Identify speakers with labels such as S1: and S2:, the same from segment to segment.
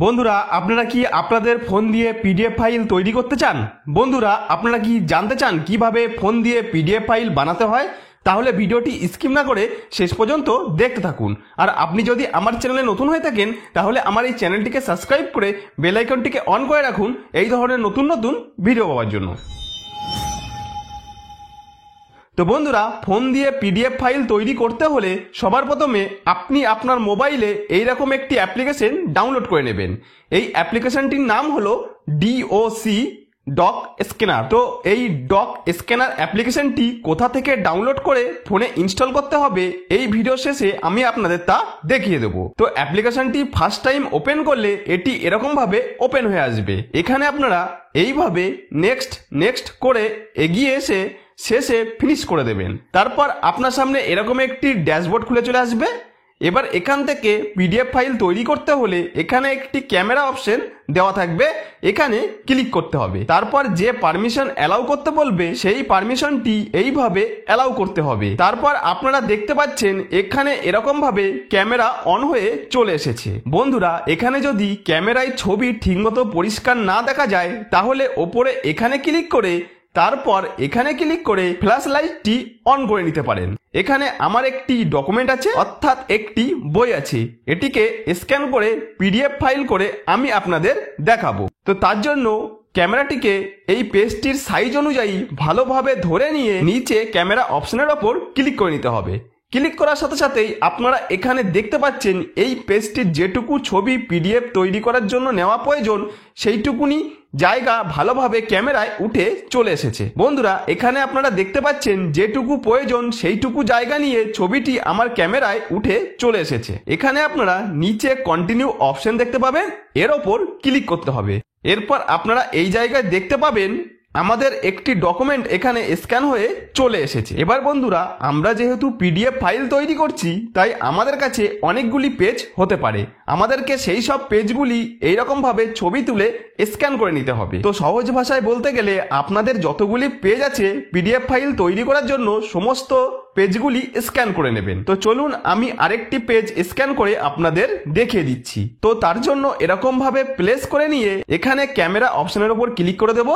S1: বন্ধুরা আপনারা কি আপনাদের ফোন দিয়ে পিডিএফ ফাইল তৈরি করতে চান? বন্ধুরা আপনারা কি জানতে চান কিভাবে ফোন দিয়ে পিডিএফ ফাইল বানাতে হয়? তাহলে ভিডিওটি স্কিপ না করে শেষ পর্যন্ত দেখতে থাকুন। আর আপনি যদি আমার চ্যানেলে নতুন হয়ে থাকেন তাহলে আমার এই চ্যানেলটিকে সাবস্ক্রাইব করে বেল আইকনটিকে অন করে রাখুন এই ধরনের নতুন নতুন ভিডিও পাওয়ার জন্য। তো বন্ধুরা ফোন দিয়ে পিডিএফ ফাইল তৈরি করতে হলে সবার প্রথমে আপনি আপনার মোবাইলে এইরকম একটি অ্যাপ্লিকেশন ডাউনলোড করে নেবেন। এই অ্যাপ্লিকেশনটির নাম হলো DOC ডক স্ক্যানার। তো এই ডক স্ক্যানার অ্যাপ্লিকেশনটি কোথা থেকে ডাউনলোড করে ফোনে ইনস্টল করতে হবে এই ভিডিও শেষে আমি আপনাদের তা দেখিয়ে দেবো। তো অ্যাপ্লিকেশনটি ফার্স্ট টাইম ওপেন করলে এটি এরকম ভাবে ওপেন হয়ে আসবে। এখানে আপনারা এইভাবে নেক্সট করে এগিয়ে এসে শেষে ফিনিশ করে দেবেন। তারপর আপনার সামনে এরকম একটি ড্যাশবোর্ড খুলে চলে আসবে। এবার এখান থেকে পিডিএফ ফাইল তৈরি করতে হলে এখানে একটি ক্যামেরা অপশন দেওয়া থাকবে, এখানে ক্লিক করতে হবে। তারপর যে পারমিশন অ্যালাউ করতে বলবে সেই পারমিশনটি এইভাবে অ্যালাউ করতে হবে। তারপর আপনারা দেখতে পাচ্ছেন এখানে এরকম ভাবে ক্যামেরা অন হয়ে চলে এসেছে। বন্ধুরা এখানে যদি ক্যামেরায় ছবি ঠিকমতো পরিষ্কার না দেখা যায় তাহলে ওপরে এখানে ক্লিক করে তারপর এখানে ক্লিক করে ফ্ল্যাশ লাইটটি অন করে নিতে পারেন। এখানে আমার একটি ডকুমেন্ট আছে, অর্থাৎ একটি বই আছে, এটিকে স্ক্যান করে পিডিএফ ফাইল করে আমি আপনাদের দেখাবো। তো তার জন্য ক্যামেরাটিকে এই পেজটির সাইজ অনুযায়ী ভালোভাবে ধরে নিয়ে নিচে ক্যামেরা অপশনের ওপর ক্লিক করে নিতে হবে। ক্লিক করার সাথে সাথেই আপনারা এখানে দেখতে পাচ্ছেন এই পেজটির যেটুকু ছবি পিডিএফ তৈরি করার জন্য নেওয়া প্রয়োজন সেইটুকুনি জায়গা ভালোভাবে ক্যামেরায় উঠে চলে এসেছে। বন্ধুরা এখানে আপনারা দেখতে পাচ্ছেন যেটুকু প্রয়োজন সেইটুকু জায়গা নিয়ে ছবিটি আমার ক্যামেরায় উঠে চলে এসেছে। এখানে আপনারা নিচে কন্টিনিউ অপশন দেখতে পাবেন, এর ওপর ক্লিক করতে হবে। এরপর আপনারা এই জায়গায় দেখতে পাবেন আমাদের একটি ডকুমেন্ট এখানে স্ক্যান হয়ে চলে এসেছে। এবার বন্ধুরা আমরা যেহেতু পিডিএফ ফাইল তৈরি করছি তাই আমাদের কাছে অনেকগুলি পেজ হতে পারে, আমাদেরকে সেই সব পেজগুলি এইরকম ভাবে ছবি তুলে স্ক্যান করে নিতে হবে। তো সহজ ভাষায় বলতে গেলে আপনাদের যতগুলি পেজ আছে পিডিএফ ফাইল তৈরি করার জন্য সমস্ত পেজগুলি স্ক্যান করে নেবেন। তো চলুন আমি আরেকটি পেজ স্ক্যান করে আপনাদের দেখিয়ে দিচ্ছি। তো তার জন্য এরকম ভাবে প্লেস করে নিয়ে এখানে ক্যামেরা অপশনের উপর ক্লিক করে দেব।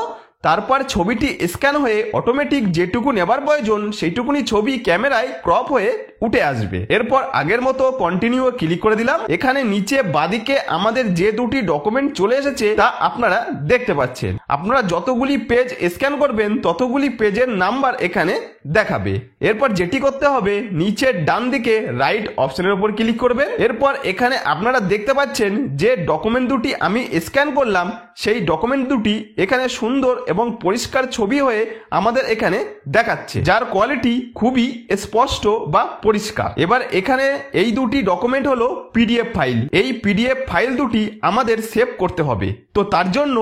S1: তারপর ছবিটি স্ক্যান হয়ে অটোমেটিক যেটুকু নেবার প্রয়োজন সেইটুকুনি ছবি ক্যামেরায় ক্রপ হয়ে উঠে আসবে। এরপর আগের মতো কন্টিনিউ ক্লিক করে দিলাম। এখানে নিচে বাদিকে আমাদের যে দুটি ডকুমেন্ট চলে এসেছে তা আপনারা দেখতে পাচ্ছেন। আপনারা যতগুলি পেজ স্ক্যান করবেন ততগুলি পেজের নাম্বার এখানে দেখাবে। এরপর যেটি করতে হবে নিচের ডান দিকে রাইট অপশনের উপর ক্লিক করবেন। এরপর এখানে আপনারা দেখতে পাচ্ছেন যে ডকুমেন্ট দুটি আমি স্ক্যান করলাম সেই ডকুমেন্ট দুটি এখানে সুন্দর এবং পরিষ্কার ছবি হয়ে আমাদের এখানে দেখাচ্ছে, যার কোয়ালিটি খুবই স্পষ্ট বা পরিষ্কার। এবার এখানে এই দুটি ডকুমেন্ট হলো পিডিএফ ফাইল। এই পিডিএফ ফাইল দুটি আমাদের সেভ করতে হবে। তো তার জন্য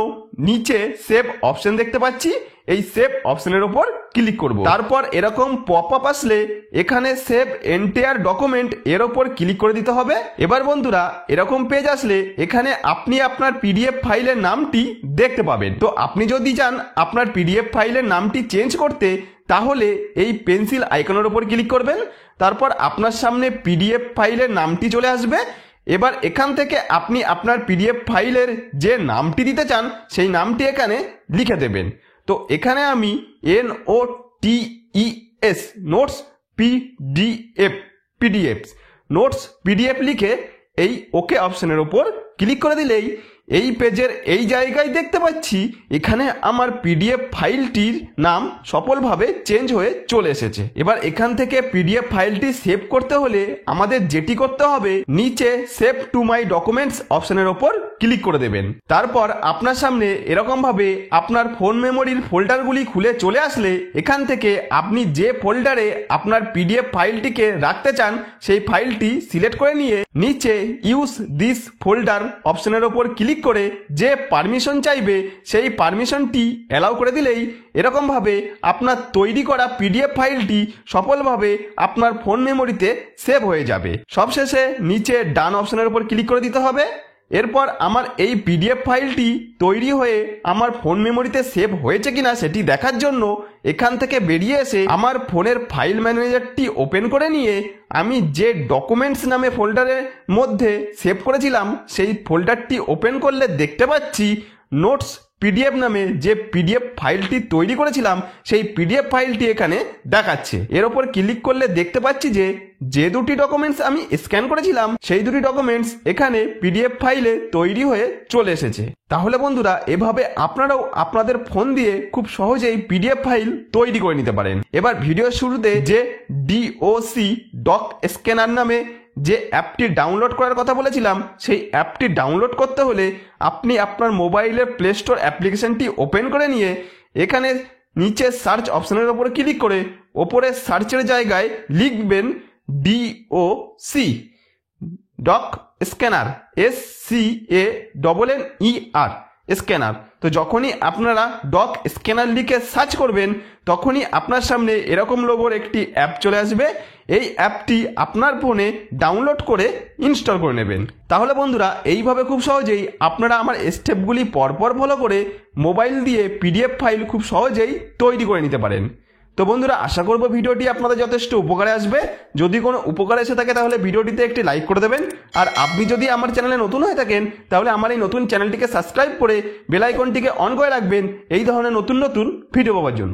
S1: নিচে সেভ অপশন দেখতে পাচ্ছি, এই সেভ অপশনের উপর ক্লিক করব। তারপর এরকম পপ আপ আসলে এখানে সেভ এন্টায়ার ডকুমেন্ট এর উপর ক্লিক করে দিতে হবে। এবার বন্ধুরা এরকম পেজ আসলে এখানে আপনি আপনার পিডিএফ ফাইলের নামটি দেখতে পাবেন। তো আপনি যদি চান আপনার পিডিএফ ফাইলের নামটি চেঞ্জ করতে তাহলে এই পেন্সিল আইকনের উপর ক্লিক করবেন। তারপর আপনার সামনে পিডিএফ ফাইলের নামটি চলে আসবে। এবার এখান থেকে আপনি আপনার পিডিএফ ফাইলের যে নামটি দিতে চান সেই নামটি এখানে লিখে দেবেন। তো এখানে আমি NOTES নোটস পিডিএফ লিখে এই ওকে অপশনের উপর ক্লিক করে দিলেই এই পেজের এই জায়গায় দেখতে পাচ্ছি এখানে আমার পিডিএফ ফাইলটির নাম সফলভাবে চেঞ্জ হয়ে চলে এসেছে। এবার এখান থেকে পিডিএফ ফাইলটি সেভ করতে হলে আমাদের যেটি করতে হবে নিচে সেভ টু মাই ডকুমেন্টস অপশনের ওপর ক্লিক করে দেবেন। তারপর আপনার সামনে এরকম ভাবে আপনার ফোন মেমোরির ফোল্ডারগুলি খুলে চলে আসলে এখান থেকে আপনি যে ফোল্ডারে আপনার পিডিএফ ফাইলটিকে রাখতে চান সেই ফাইলটি সিলেক্ট করে নিয়ে নিচে ইউজ দিস ফোল্ডার অপশনের ওপর ক্লিক করে যে পারমিশন চাইবে সেই পারমিশনটি অ্যালাউ করে দিলেই এরকম ভাবে আপনার তৈরি করা পিডিএফ ফাইলটি সফলভাবে আপনার ফোন মেমোরিতে সেভ হয়ে যাবে। সবশেষে নিচে ডান অপশনের উপর ক্লিক করে দিতে হবে। এরপর আমার এই পিডিএফ ফাইলটি তৈরি হয়ে আমার ফোন মেমোরিতে সেভ হয়েছে কিনা সেটি দেখার জন্য এখান থেকে বেরিয়ে এসে আমার ফোনের ফাইল ম্যানেজারটি ওপেন করে নিয়ে আমি যে ডকুমেন্টস নামে ফোল্ডারের মধ্যে সেভ করেছিলাম সেই ফোল্ডারটি ওপেন করলে দেখতে পাচ্ছি নোটস পিডিএফ নামে যে পিডিএফ ফাইলটি তৈরি করেছিলাম সেই পিডিএফ ফাইলটি এখানে দেখাচ্ছে। এর ওপর ক্লিক করলে দেখতে পাচ্ছি যে দুটি ডকুমেন্টস আমি স্ক্যান করেছিলাম সেই দুটি ডকুমেন্টস এখানে পিডিএফ ফাইলে তৈরি হয়ে চলে এসেছে। তাহলে বন্ধুরা এভাবে আপনারাও আপনাদের ফোন দিয়ে খুব সহজেই পিডিএফ ফাইল তৈরি করে নিতে পারেন। এবার ভিডিওর শুরুতে যে DOC ডক স্ক্যানার নামে যে অ্যাপটি ডাউনলোড করার কথা বলেছিলাম সেই অ্যাপটি ডাউনলোড করতে হলে আপনি আপনার মোবাইলের প্লে স্টোর অ্যাপ্লিকেশনটি ওপেন করে নিয়ে এখানে নিচে সার্চ অপশনের উপরে ক্লিক করে ওপরে সার্চের জায়গায় লিখবেন DOC doc scanner SCANNER scanner. তো যখনই আপনারা ডক স্ক্যানার লিখে সার্চ করবেন তখনই আপনার সামনে এরকম লোগোর একটি অ্যাপ চলে আসবে। এই অ্যাপটি আপনার ফোনে ডাউনলোড করে ইনস্টল করে নেবেন। তাহলে বন্ধুরা এইভাবে খুব সহজেই আপনারা আমার স্টেপগুলি পরপর ফলো করে মোবাইল দিয়ে পিডিএফ ফাইল খুব সহজেই তৈরি করে নিতে পারেন। তো বন্ধুরা আশা করব ভিডিওটি আপনাদের যথেষ্ট উপকারে আসবে। যদি কোনো উপকার এসে থাকে তাহলে ভিডিওটিতে একটি লাইক করে দেবেন। আর আপনি যদি আমার চ্যানেলে নতুন হয়ে থাকেন তাহলে আমার এই নতুন চ্যানেলটিকে সাবস্ক্রাইব করে বেল আইকনটিকে অন করে রাখবেন এই ধরনের নতুন নতুন ভিডিও পাওয়ার জন্য।